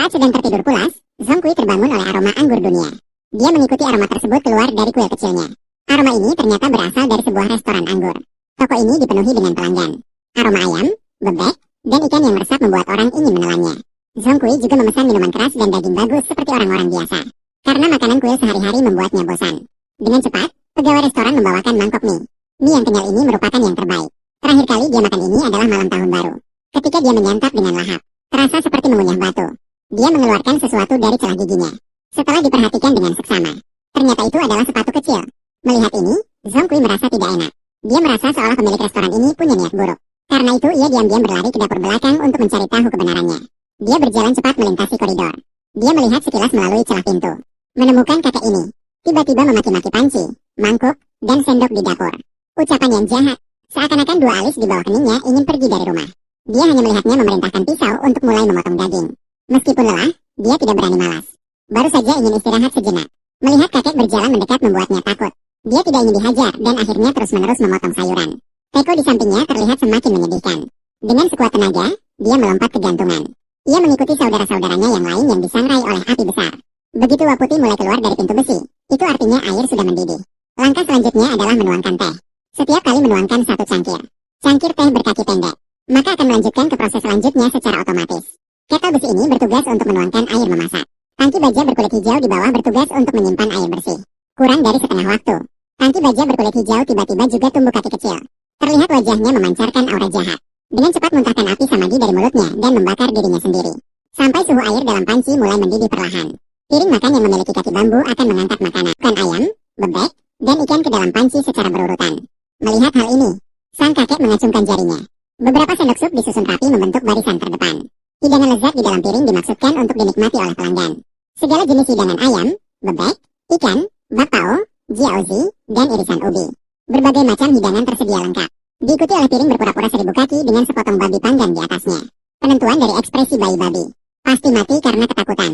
Saat sedang tertidur pulas, Zhongkui terbangun oleh aroma anggur dunia. Dia mengikuti aroma tersebut keluar dari kuil kecilnya. Aroma ini ternyata berasal dari sebuah restoran anggur. Toko ini dipenuhi dengan pelanggan. Aroma ayam, bebek, dan ikan yang meresap membuat orang ingin menelannya. Zhongkui juga memesan minuman keras dan daging bagus seperti orang-orang biasa. Karena makanan kuil sehari-hari membuatnya bosan. Dengan cepat, pegawai restoran membawakan mangkok mie. Mie yang kenyal ini merupakan yang terbaik. Terakhir kali dia makan ini adalah malam tahun baru. Ketika dia menyantap dengan lahap, terasa seperti mengunyah batu. Dia mengeluarkan sesuatu dari celah giginya. Setelah diperhatikan dengan seksama, ternyata itu adalah sepatu kecil. Melihat ini, Zhongkui merasa tidak enak. Dia merasa seolah pemilik restoran ini punya niat buruk. Karena itu ia diam-diam berlari ke dapur belakang untuk mencari tahu kebenarannya. Dia berjalan cepat melintasi koridor. Dia melihat sekilas melalui celah pintu. Menemukan kakek ini. Tiba-tiba memaki-maki panci, mangkuk, dan sendok di dapur. Ucapan yang jahat. Seakan-akan dua alis di bawah keningnya ingin pergi dari rumah. Dia hanya melihatnya memerintahkan pisau untuk mulai memotong daging. Meskipun lelah, dia tidak berani malas. Baru saja ingin istirahat sejenak. Melihat kakek berjalan mendekat membuatnya takut. Dia tidak ingin dihajar dan akhirnya terus-menerus memotong sayuran. Teko di sampingnya terlihat semakin menyedihkan. Dengan sekuat tenaga, dia melompat ke gantungan. Ia mengikuti saudara-saudaranya yang lain yang disangrai oleh api besar. Begitu Waputi mulai keluar dari pintu besi, itu artinya air sudah mendidih. Langkah selanjutnya adalah menuangkan teh. Setiap kali menuangkan satu cangkir, cangkir teh berkaki pendek, maka akan melanjutkan ke proses selanjutnya secara otomatis. Ketel besi ini bertugas untuk menuangkan air memasak. Tangki baja berkulit hijau di bawah bertugas untuk menyimpan air bersih. Kurang dari setengah waktu, tangki baja berkulit hijau tiba-tiba juga tumbuh kaki kecil. Terlihat wajahnya memancarkan aura jahat. Dengan cepat muntahkan api samadi dari mulutnya dan membakar dirinya sendiri. Sampai suhu air dalam panci mulai mendidih perlahan. Piring makan yang memiliki kaki bambu akan mengangkat makanan. Ikan ayam, bebek, dan ikan ke dalam panci secara berurutan. Melihat hal ini, sang kakek mengacungkan jarinya. Beberapa sendok sup disusun rapi membentuk barisan terdepan. Hidangan lezat di dalam piring dimaksudkan untuk dinikmati oleh pelanggan. Segala jenis hidangan ayam, bebek, ikan, bakpao, jiaozi, dan irisan ubi. Berbagai macam hidangan tersedia lengkap. Diikuti oleh piring berpura-pura 1000 kaki dengan sepotong babi panggang di atasnya. Penentuan dari ekspresi bayi babi. Pasti mati karena ketakutan.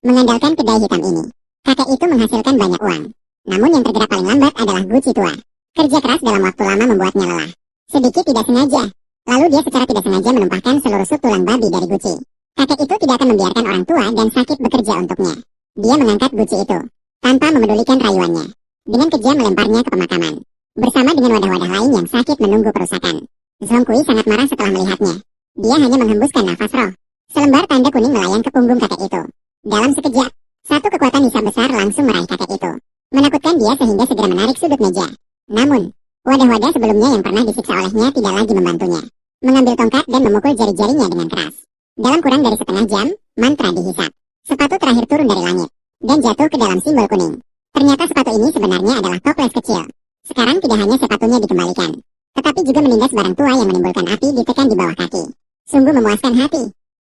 Mengandalkan kedai hitam ini, kakek itu menghasilkan banyak uang. Namun yang tergerak paling lambat adalah Guci tua. Kerja keras dalam waktu lama membuatnya lelah. Sedikit tidak sengaja. Lalu dia secara tidak sengaja menumpahkan seluruh sup tulang babi dari Guci. Kakek itu tidak akan membiarkan orang tua dan sakit bekerja untuknya. Dia mengangkat Guci itu, tanpa memedulikan rayuannya. Dengan kejam melemparnya ke pemakaman. Bersama dengan wadah-wadah lain yang sakit menunggu perusakan. Zhongkui sangat marah setelah melihatnya. Dia hanya menghembuskan nafas roh. Selembar tanda kuning melayang ke punggung kakek itu. Dalam sekejap, satu kekuatan hisab besar langsung meraih kakek itu. Menakutkan dia sehingga segera menarik sudut meja. Namun, wadah-wadah sebelumnya yang pernah disiksa olehnya tidak lagi membantunya. Mengambil tongkat dan memukul jari-jarinya dengan keras. Dalam kurang dari setengah jam, mantra dihisap. Sepatu terakhir turun dari langit dan jatuh ke dalam simbol kuning. Ternyata sepatu ini sebenarnya adalah toples kecil. Sekarang tidak hanya sepatunya dikembalikan, tetapi juga menindas barang tua yang menimbulkan api ditekan di bawah kaki. Sungguh memuaskan hati.